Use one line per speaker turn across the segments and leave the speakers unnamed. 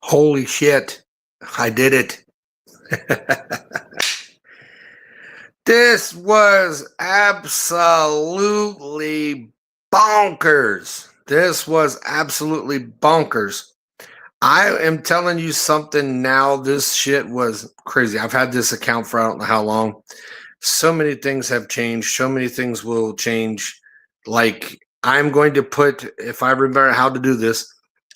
Holy shit. I did it. This was absolutely bonkers. This was absolutely bonkers. I am telling you something now. This shit was crazy. I've had this account for I don't know how long. So many things have changed. So many things will change. Like, I'm going to put, if I remember how to do this,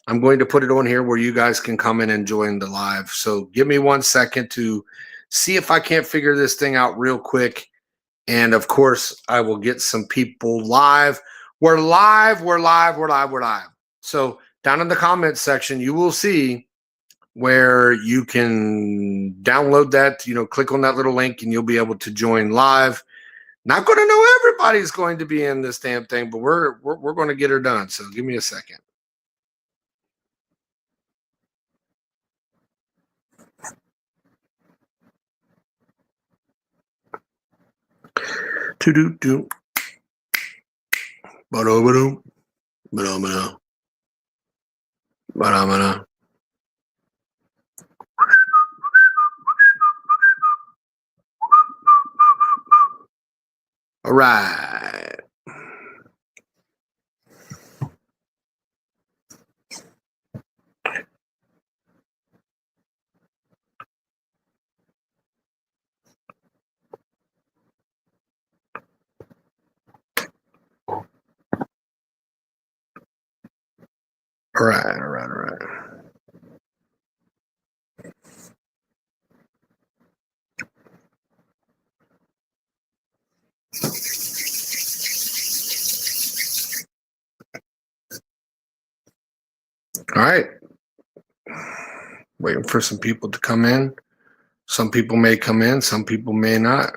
I'm going to put it on here where you guys can come in and join the live. So give me 1 second to see if I can't figure this thing out real quick. And of course, I will get some people live. We're live. We're live. We're live. We're live. So down in the comments section, you will see where you can download that, click on that little link and you'll be able to join live. Not going to know everybody's going to be in this damn thing, but we're going to get her done. So give me a second. To-do-do. Ba-do-ba-do. Ba-do-ba-do. Ba-da-ba-da. All right. All right. All right. All right. All right. Waiting for some people to come in. Some people may come in, some people may not.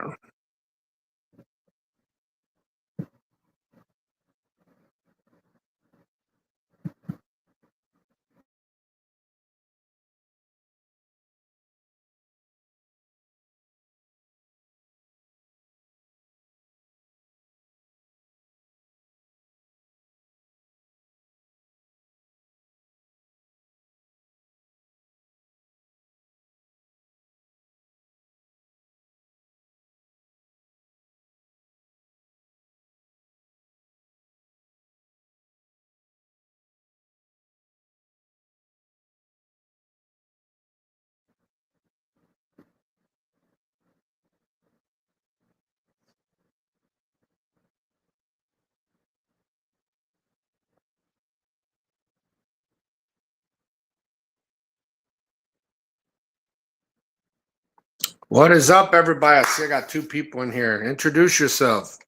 What is up, everybody? I see I got 2 people in here. Introduce yourself.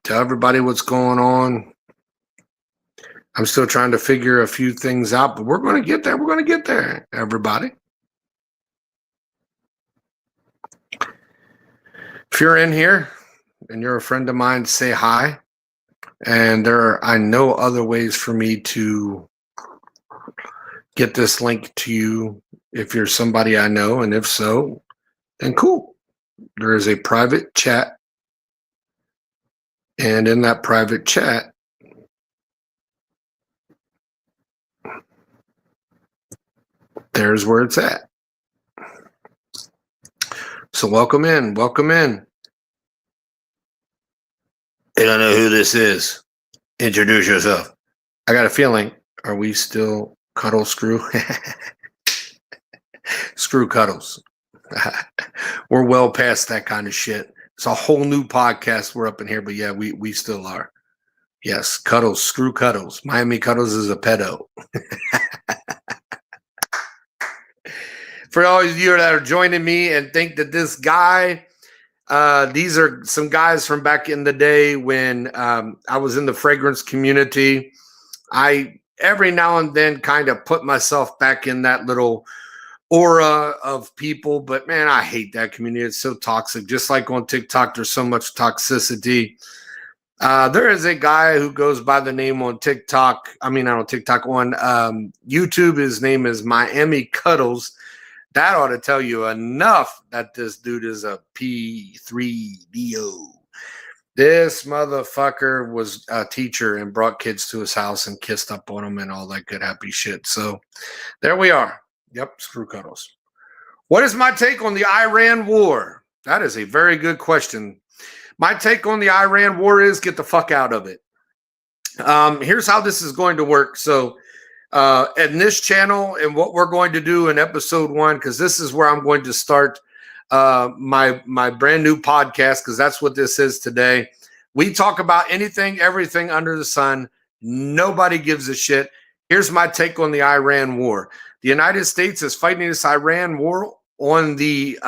Tell everybody what's going on. I'm still trying to figure a few things out, but we're going to get there. We're going to get there, everybody. If you're in here and you're a friend of mine, say hi. And I know other ways for me to get this link to you if you're somebody I know. And if so, then cool. There is a private chat. And in that private chat, there's where it's at. So welcome in. Welcome in. I don't know who this is. Introduce yourself. I got a feeling. Are we still cuddle screw? Screw cuddles. We're well past that kind of shit. It's a whole new podcast we're up in here, but yeah, we still are. Yes, cuddles, screw cuddles. Miami Cuddles is a pedo. For all of you that are joining me and think that this guy, these are some guys from back in the day when I was in the fragrance community. I every now and then kind of put myself back in that little aura of people, but man, I hate that community. It's so toxic. Just like on TikTok, there's so much toxicity. There is a guy who goes by the name on TikTok. I mean, not on TikTok, on YouTube. His name is Miami Cuddles. That ought to tell you enough that this dude is a P3DO. This motherfucker was a teacher and brought kids to his house and kissed up on them and all that good happy shit. So there we are. Yep, screw cuddles. What is my take on the Iran war? That is a very good question. My take on the Iran war is get the fuck out of it. Here's how this is going to work. So in this channel and what we're going to do in episode 1, because this is where I'm going to start my brand new podcast, because that's what this is today. We talk about anything, everything under the sun. Nobody gives a shit. Here's my take on the Iran war. The United States is fighting this Iran war on the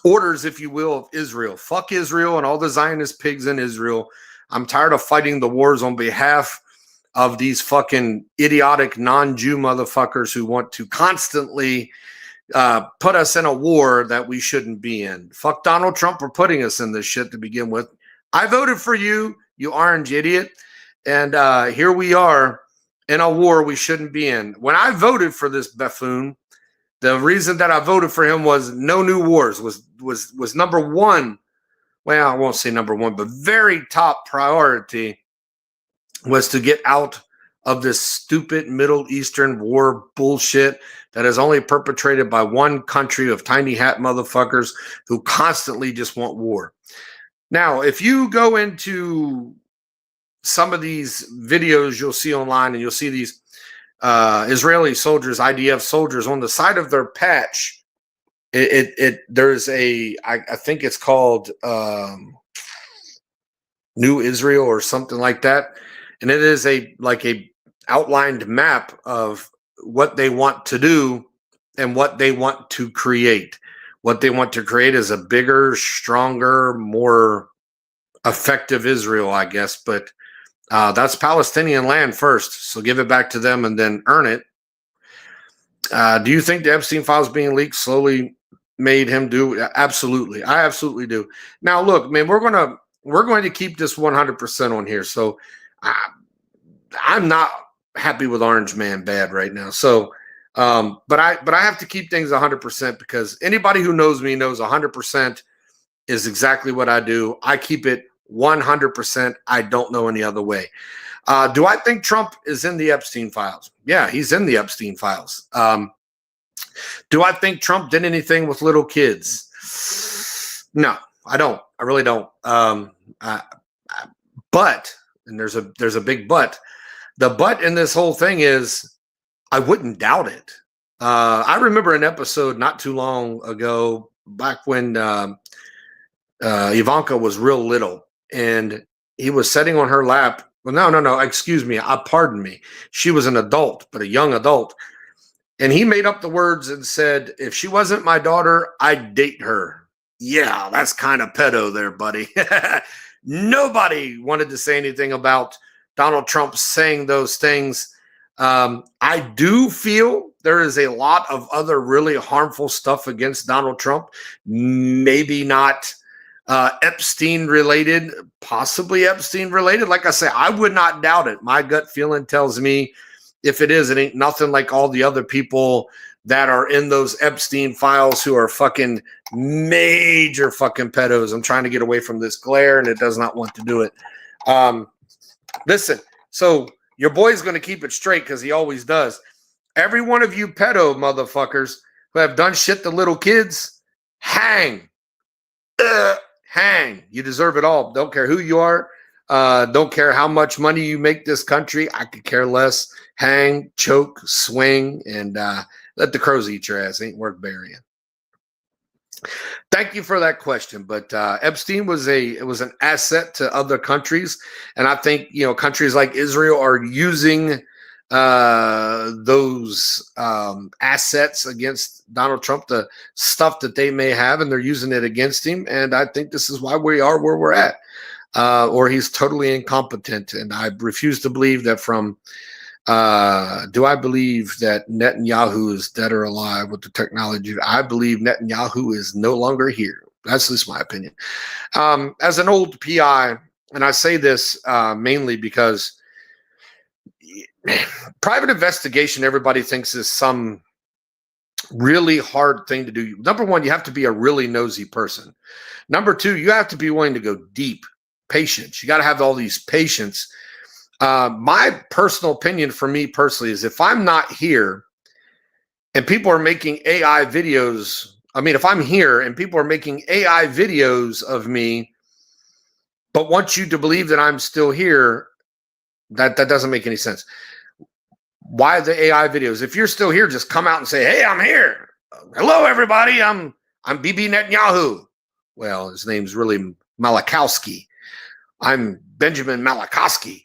orders, if you will, of Israel. Fuck Israel and all the Zionist pigs in Israel. I'm tired of fighting the wars on behalf of these fucking idiotic non-Jew motherfuckers who want to constantly put us in a war that we shouldn't be in. Fuck Donald Trump for putting us in this shit to begin with. I voted for you, you orange idiot. And here we are in a war we shouldn't be in. When I voted for this buffoon, the reason that I voted for him was no new wars was number one. Well, I won't say number one, but very top priority was to get out of this stupid Middle Eastern war bullshit that is only perpetrated by one country of tiny hat motherfuckers who constantly just want war. Now, if you go into some of these videos you'll see online and you'll see these Israeli soldiers, IDF soldiers on the side of their patch, there's I think it's called New Israel or something like that. And it is a outlined map of what they want to do and what they want to create. What they want to create is a bigger, stronger, more effective Israel, I guess. But that's Palestinian land first. So give it back to them and then earn it. Do you think the Epstein files being leaked slowly made him do? Absolutely. I absolutely do. Now, look, man, we're going to keep this 100% on here. So I'm not happy with Orange Man bad right now. So, but I have to keep things 100% because anybody who knows me knows 100% is exactly what I do. I keep it 100%. I don't know any other way. Do I think Trump is in the Epstein files? Yeah, he's in the Epstein files. Do I think Trump did anything with little kids? No, I don't. I really don't. But, and there's a big but. The but in this whole thing is I wouldn't doubt it. I remember an episode not too long ago, back when Ivanka was real little, and he was sitting on her lap. Well, no, excuse me. Pardon me. She was an adult, but a young adult. And he made up the words and said, if she wasn't my daughter, I'd date her. Yeah, that's kind of pedo there, buddy. Nobody wanted to say anything about Donald Trump saying those things. I do feel there is a lot of other really harmful stuff against Donald Trump. Maybe not Epstein related, possibly Epstein related. Like I say, I would not doubt it. My gut feeling tells me if it is, it ain't nothing like all the other people that are in those Epstein files who are fucking major fucking pedos. I'm trying to get away from this glare and it does not want to do it. Listen, so your boy's going to keep it straight because he always does. Every one of you pedo motherfuckers who have done shit to little kids, hang. Hang. You deserve it all. Don't care who you are. Don't care how much money you make this country. I could care less. Hang, choke, swing, and let the crows eat your ass. Ain't worth burying. Thank you for that question. But Epstein was an asset to other countries, and I think countries like Israel are using those assets against Donald Trump, the stuff that they may have, and they're using it against him. And I think this is why we are where we're at, or he's totally incompetent. And I refuse to believe that from. Do I believe that Netanyahu is dead or alive with the technology? I believe Netanyahu is no longer here. That's just my opinion. As an old PI, and I say this mainly because private investigation, everybody thinks is some really hard thing to do. Number one, you have to be a really nosy person. Number two, you have to be willing to go deep. Patience. You got to have all these patience. My personal opinion for me personally is if I'm not here and people are making AI videos, I mean, if I'm here and people are making AI videos of me, but want you to believe that I'm still here, that doesn't make any sense. Why the AI videos? If you're still here, just come out and say, "Hey, I'm here. Hello, everybody. I'm Bibi Netanyahu." Well, his name's really Malachowski. I'm Benjamin Malachowski,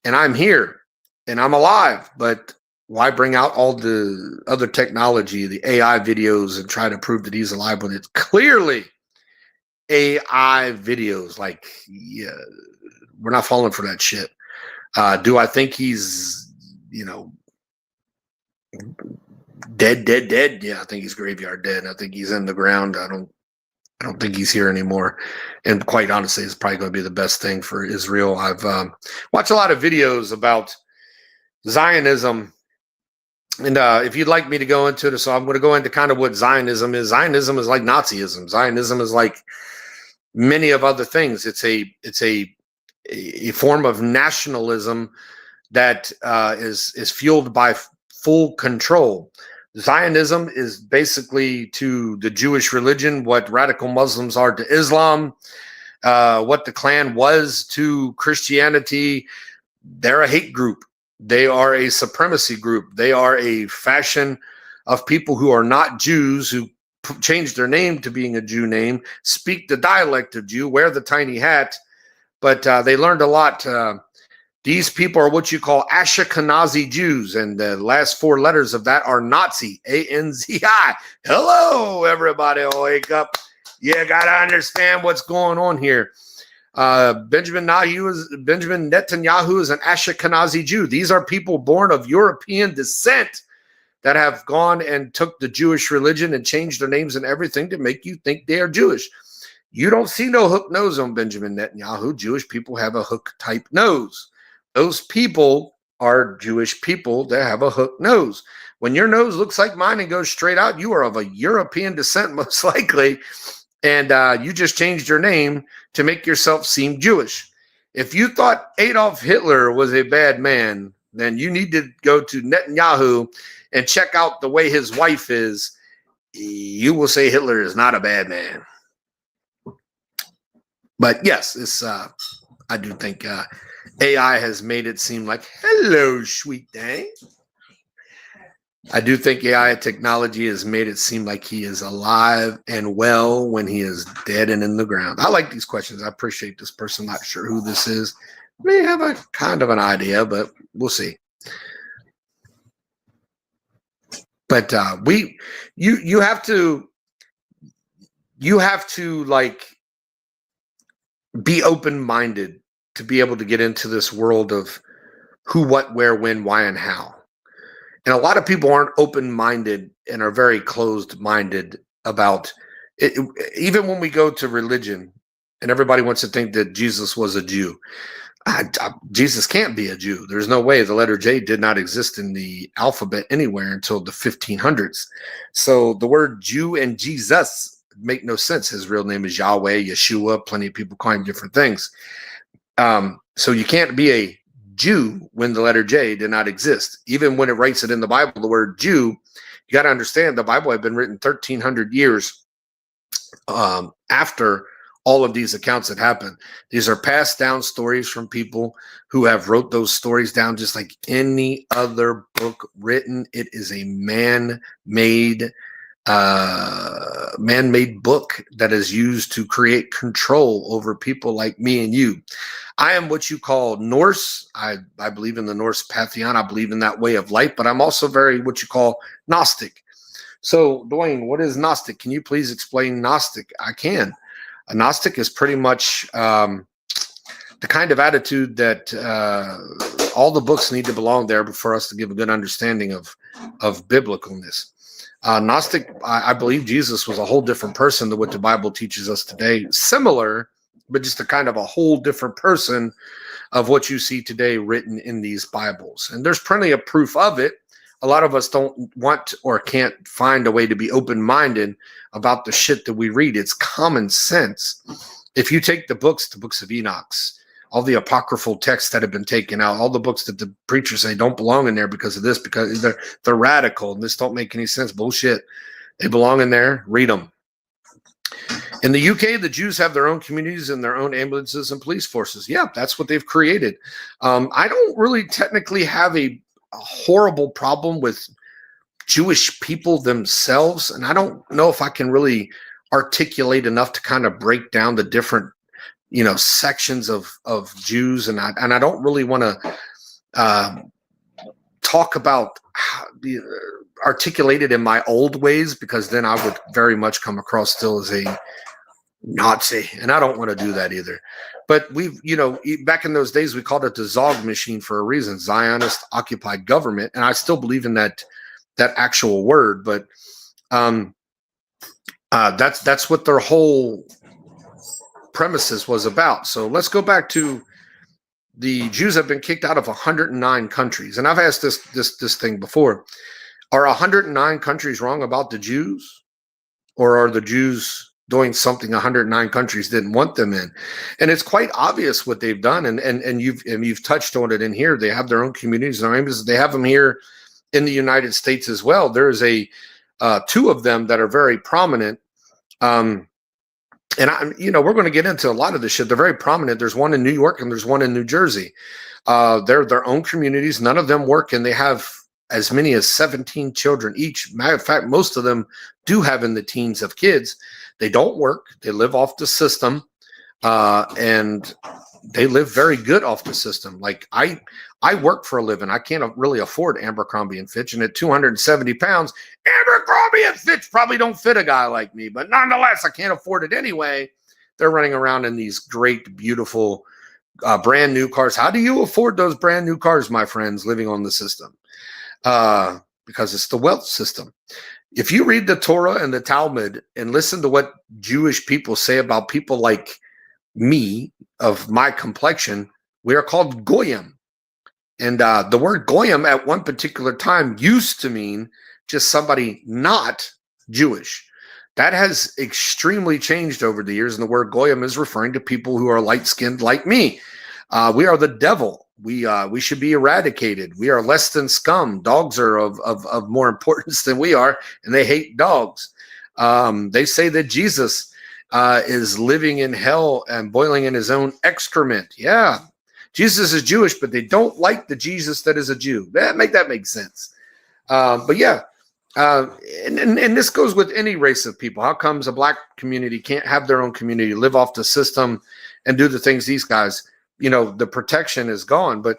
and I'm here, and I'm alive. But why bring out all the other technology, the AI videos, and try to prove that he's alive when it's clearly AI videos? Like, yeah, we're not falling for that shit. Do I think he's, dead? Yeah, I think he's graveyard dead. I think he's in the ground. I don't think he's here anymore. And quite honestly, it's probably going to be the best thing for Israel. I've watched a lot of videos about Zionism. And if you'd like me to go into it, so I'm going to go into kind of what Zionism is. Zionism is like Nazism. Zionism is like many of other things. It's a form of nationalism that is fueled by full control. Zionism is basically to the Jewish religion what radical Muslims are to Islam, what the Klan was to Christianity. They're a hate group. They are a supremacy group. They are a faction of people who are not Jews, who changed their name to being a Jew name, speak the dialect of Jew, wear the tiny hat, but they learned a lot. These people are what you call Ashkenazi Jews, and the last four letters of that are Nazi, A-N-Z-I. Hello, everybody, wake up. You got to understand what's going on here. Benjamin Netanyahu is an Ashkenazi Jew. These are people born of European descent that have gone and took the Jewish religion and changed their names and everything to make you think they are Jewish. You don't see no hook nose on Benjamin Netanyahu. Jewish people have a hook type nose. Those people are Jewish people that have a hook nose. When your nose looks like mine and goes straight out, you are of a European descent, most likely, and you just changed your name to make yourself seem Jewish. If you thought Adolf Hitler was a bad man, then you need to go to Netanyahu and check out the way his wife is. You will say Hitler is not a bad man. But yes, it's I do think AI has made it seem like, hello, sweet thing. I do think AI technology has made it seem like he is alive and well when he is dead and in the ground. I like these questions. I appreciate this person. Not sure who this is. May have a kind of an idea, but we'll see. But you have to like be open-minded to be able to get into this world of who, what, where, when, why, and how. And a lot of people aren't open-minded and are very closed-minded about it. Even when we go to religion and everybody wants to think that Jesus was a Jew. Jesus can't be a Jew. There's no way. The letter J did not exist in the alphabet anywhere until the 1500s. So the word Jew and Jesus make no sense. His real name is Yahweh, Yeshua. Plenty of people call him different things. So you can't be a Jew when the letter J did not exist. Even when it writes it in the Bible, the word Jew, you got to understand the Bible had been written 1,300 years after all of these accounts had happened. These are passed down stories from people who have wrote those stories down just like any other book written. It is a man-made book that is used to create control over people like me and you. I am what you call Norse. I believe in the Norse pantheon. I believe in that way of life, but I'm also very what you call Gnostic. So, Dwayne, what is Gnostic? Can you please explain Gnostic? I can. A Gnostic is pretty much the kind of attitude that all the books need to belong there for us to give a good understanding of biblicalness. Gnostic, I believe Jesus was a whole different person than what the Bible teaches us today. Similar, but just a kind of a whole different person of what you see today written in these Bibles. And there's plenty of proof of it. a lot of us don't want or can't find a way to be open-minded about the shit that we read. It's common sense. If you take the books of Enoch, all the apocryphal texts that have been taken out, all the books that the preachers say don't belong in there because of this, because they're radical and this don't make any sense. Bullshit. They belong in there. Read them. In the UK, the Jews have their own communities and their own ambulances and police forces. Yeah, that's what they've created. I don't really technically have a horrible problem with Jewish people themselves, and I don't know if I can really articulate enough to kind of break down the different, sections of Jews, and I don't really want to talk about articulate it in my old ways, because then I would very much come across still as a Nazi, and I don't want to do that either. But we've, back in those days, we called it the Zog machine for a reason, Zionist occupied government, and I still believe in that actual word. But that's what their whole premises was about. So let's go back to the Jews have been kicked out of 109 countries, and I've asked this thing before: are 109 countries wrong about the Jews, or are the Jews doing something 109 countries didn't want them in? And it's quite obvious what they've done, and you've touched on it in here. They have their own communities and they have them here in the United States as well. There's two of them that are very prominent. And we're going to get into a lot of this shit. They're very prominent. There's one in New York and there's one in New Jersey. They're their own communities. None of them work, and they have as many as 17 children each. Matter of fact, most of them do have in the teens of kids. They don't work. They live off the system, and they live very good off the system. Like I work for a living. I can't really afford Abercrombie and Fitch, and at 270 pounds, Abercrombie and Fitch probably don't fit a guy like me. But nonetheless, I can't afford it anyway. They're running around in these great, beautiful, brand new cars. How do you afford those brand new cars, my friends, living on the system? Because it's the wealth system. If you read the Torah and the Talmud and listen to what Jewish people say about people like me, of my complexion, we are called Goyim. And the word Goyim at one particular time used to mean just somebody not Jewish. That has extremely changed over the years, and the word Goyim is referring to people who are light-skinned like me. We are the devil. We should be eradicated. We are less than scum. Dogs are of more importance than we are, and they hate dogs. They say that Jesus is living in hell and boiling in his own excrement. Yeah, Jesus is Jewish, but they don't like the Jesus that is a Jew. That make sense. But yeah, and this goes with any race of people. How comes a black community can't have their own community, live off the system, and do the things these guys? The protection is gone. But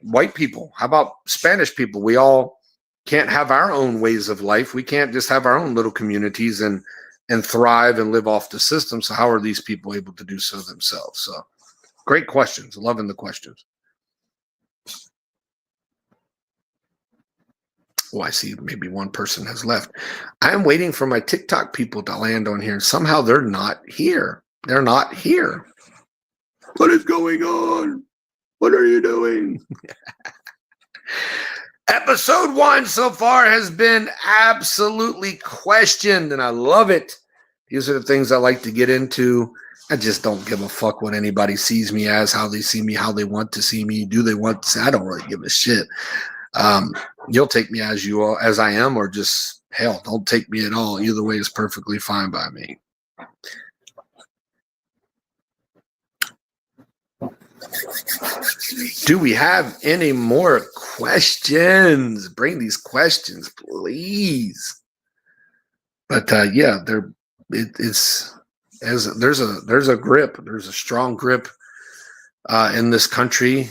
white people, how about Spanish people? We all can't have our own ways of life. We can't just have our own little communities and thrive and live off the system. So how are these people able to do so themselves? So great questions. Loving the questions. Oh, I see maybe one person has left. I am waiting for my TikTok people to land on here. Somehow they're not here. They're not here. What is going on? What are you doing? Episode 1 so far has been absolutely questioned, and I love it. These are the things I like to get into. I just don't give a fuck what anybody sees me as, how they see me, how they want to see me. Do they want to see? I don't really give a shit. You'll take me as I am, or just hell, don't take me at all. Either way is perfectly fine by me. Do we have any more questions? Bring these questions, please. But yeah, there's a grip. There's a strong grip in this country.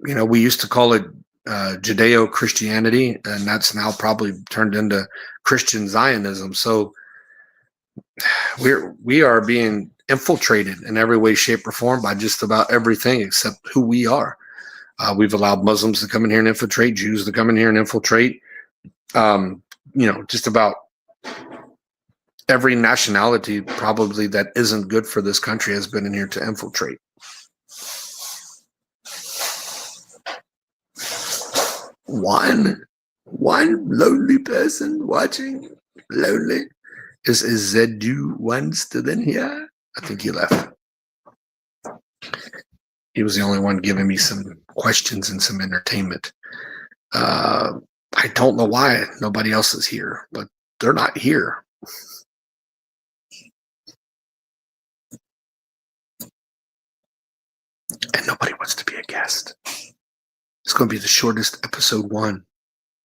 We used to call it Judeo-Christianity, and that's now probably turned into Christian Zionism. So we are being infiltrated in every way, shape, or form by just about everything except who we are. We've allowed Muslims to come in here and infiltrate, Jews to come in here and infiltrate. Just about every nationality probably that isn't good for this country has been in here to infiltrate. One lonely person watching. Lonely. Is Zedu one still in here? I think he left. He was the only one giving me some questions and some entertainment. I don't know why nobody else is here, but they're not here. And nobody wants to be a guest. It's going to be the shortest episode 1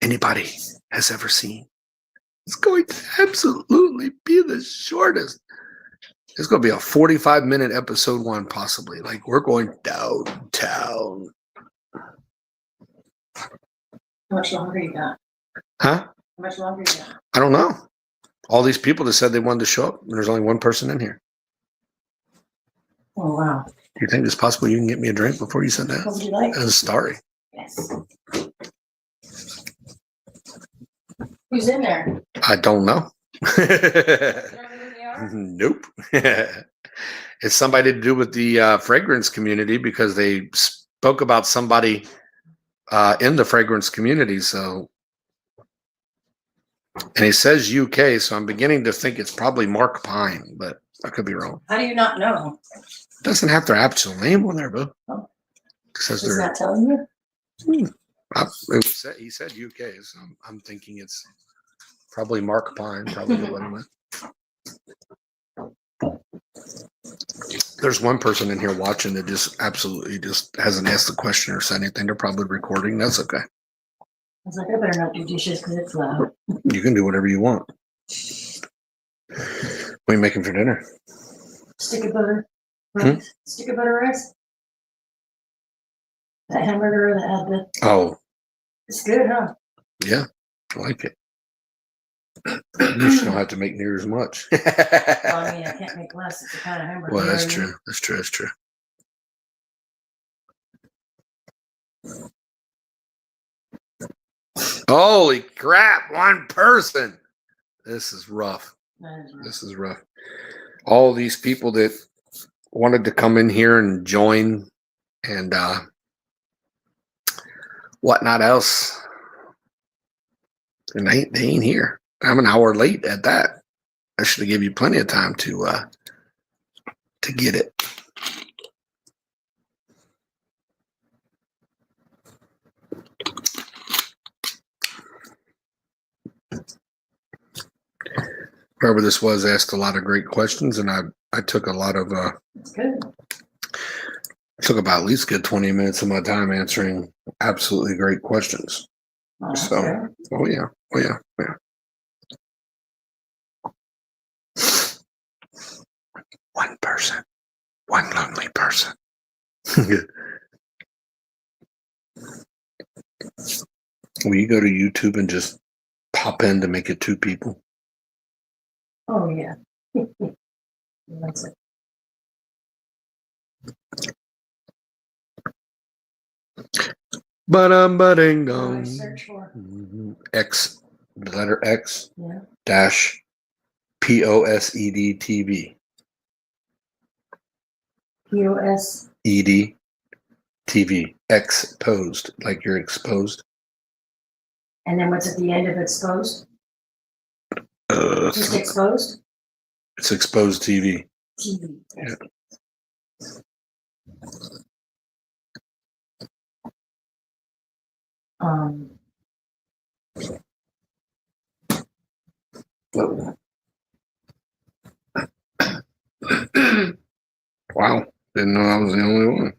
anybody has ever seen. It's going to absolutely be the shortest. It's going to be a 45-minute episode 1, possibly. Like, we're going downtown.
How much longer you got?
Huh?
How much longer you got?
I don't know. All these people that said they wanted to show up, and there's only one person in here.
Oh, wow.
Do you think it's possible you can get me a drink before you send that?
What would you like?
As Starry.
Yes. Who's in there?
I don't know.
You know who they are?
Nope. It's somebody to do with the fragrance community, because they spoke about somebody in the fragrance community. So, and it says UK, so I'm beginning to think it's probably Mark Pine, but I could be wrong.
How do you not know?
Doesn't have their actual name on there, bro.
Oh.
It says
Is
they're.
that telling you?
He said UK, so I'm thinking it's probably Mark Pine, probably the one with. There's one person in here watching that just absolutely just hasn't asked a question or said anything. They're probably recording. That's okay.
I was like, I better not do dishes because it's loud.
You can do whatever you want. What are you making for dinner?
Stick of butter. Rice. Stick of butter rice. That hamburger that had the.
Oh,
It's good, huh?
yeah, I like it. You just don't have to make near as much.
Well, I mean, I can't make less. It's a kind of hamburger.
Well, that's
you know
true. That's true. That's true. Holy crap! One person. This is rough.
what I mean?
This is rough. All these people that wanted to come in here and join and whatnot else, and they ain't here. I'm an hour late at that. I should have given you plenty of time to get it. Whoever this was asked a lot of great questions, and I took a lot of
It's good.
took about at least a good 20 minutes of my time answering absolutely great questions.
Oh, that's
So,
good.
oh yeah, oh yeah, yeah. One person, one lonely person. Will you go to YouTube and just pop in to make it 2 people?
Oh, yeah. That's it.
Ba-dum, ba-ding,
What do I
dong.
search for?
X, the letter X,
Yeah.
dash POSED TV.
POS.
ED TV. Exposed, like you're exposed.
And then what's at the end of exposed? Just exposed?
It's exposed TV.
TV.
Yeah. Wow. Didn't know I was the only one.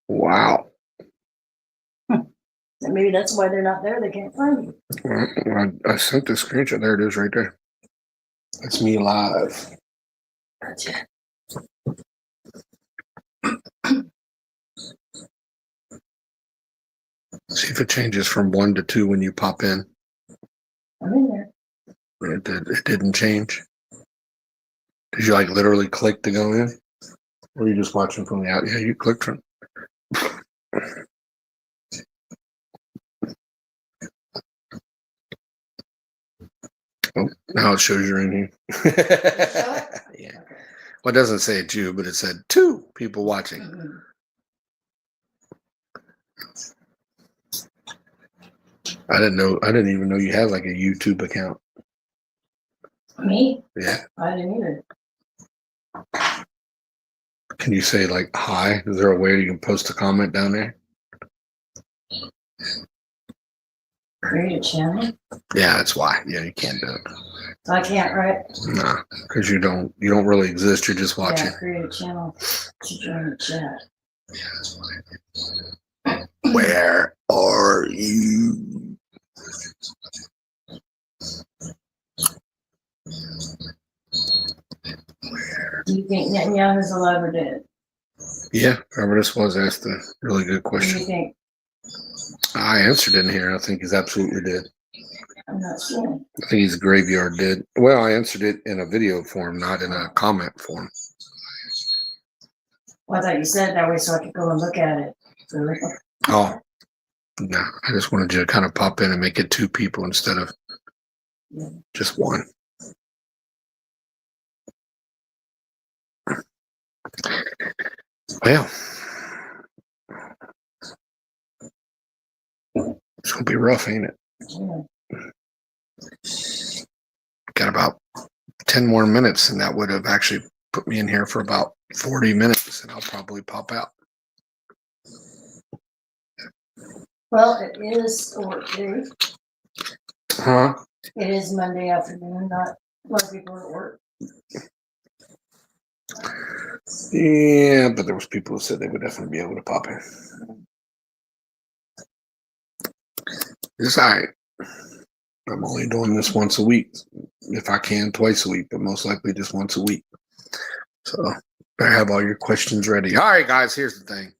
Wow.
Maybe that's why they're not there. They can't find you.
Well, I sent the screenshot. There it is right there. That's me live.
Gotcha.
See if it changes from 1 to 2 when you pop in.
I'm in there.
It didn't change. Did you like literally click to go in? Or are you just watching from the out? Yeah, you clicked from. Now it shows you're in here. Yeah.
Okay.
Well, it doesn't say it's you, but it said 2 people watching.
Mhm.
I didn't even know you had like a YouTube account.
Me?
Yeah.
I didn't either.
Can you say like hi? Is there a way you can post a comment down there?
Create a channel?
Yeah, that's why. Yeah, you can't do it.
So I can't write.
Nah, because you don't really exist. You're just watching.
Yeah, create a channel to join the chat.
Where are you?
Do you think Netanyahu is alive or dead?
Yeah, whoever this was asked a really good
What do you
question.
think?
I answered in here. I think he's absolutely dead.
I'm not sure.
I think he's graveyard dead. Well, I answered it in a video form, not in a comment form.
Well, I thought you said it that way so I could go and look at it. So,
Oh, no. I just wanted you to kind of pop in and make it 2 people instead of
yeah.
just 1. Well, it's going to be rough, ain't it?
Yeah.
Got about 10 more minutes, and that would have actually put me in here for about 40 minutes, and I'll probably pop out.
Well, it is a work day.
Huh?
It is Monday afternoon. Not a lot of people are at work.
Yeah, but there was people who said they would definitely be able to pop in. It's all right. I'm only doing this once a week. If I can, twice a week, but most likely just once a week. So better have all your questions ready. All right, guys, here's the thing.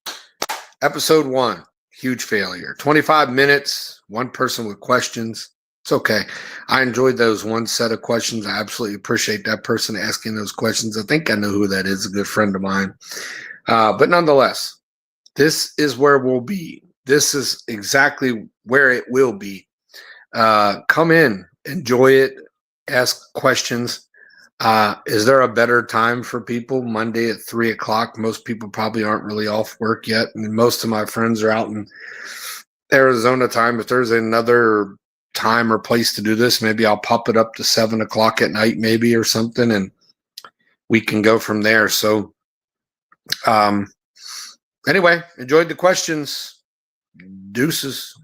Episode 1, huge failure. 25 minutes, 1 person with questions. It's okay. I enjoyed those 1 set of questions. I absolutely appreciate that person asking those questions. I think I know who that is, a good friend of mine. But nonetheless, this is where we'll be. This is exactly where it will be. Come in, enjoy it, ask questions. Is there a better time for people? Monday at 3:00. Most people probably aren't really off work yet. And most of my friends are out in Arizona time. If there's another time or place to do this, maybe I'll pop it up to 7:00 at night, maybe, or something, and we can go from there. So, anyway, enjoyed the questions. Deuces.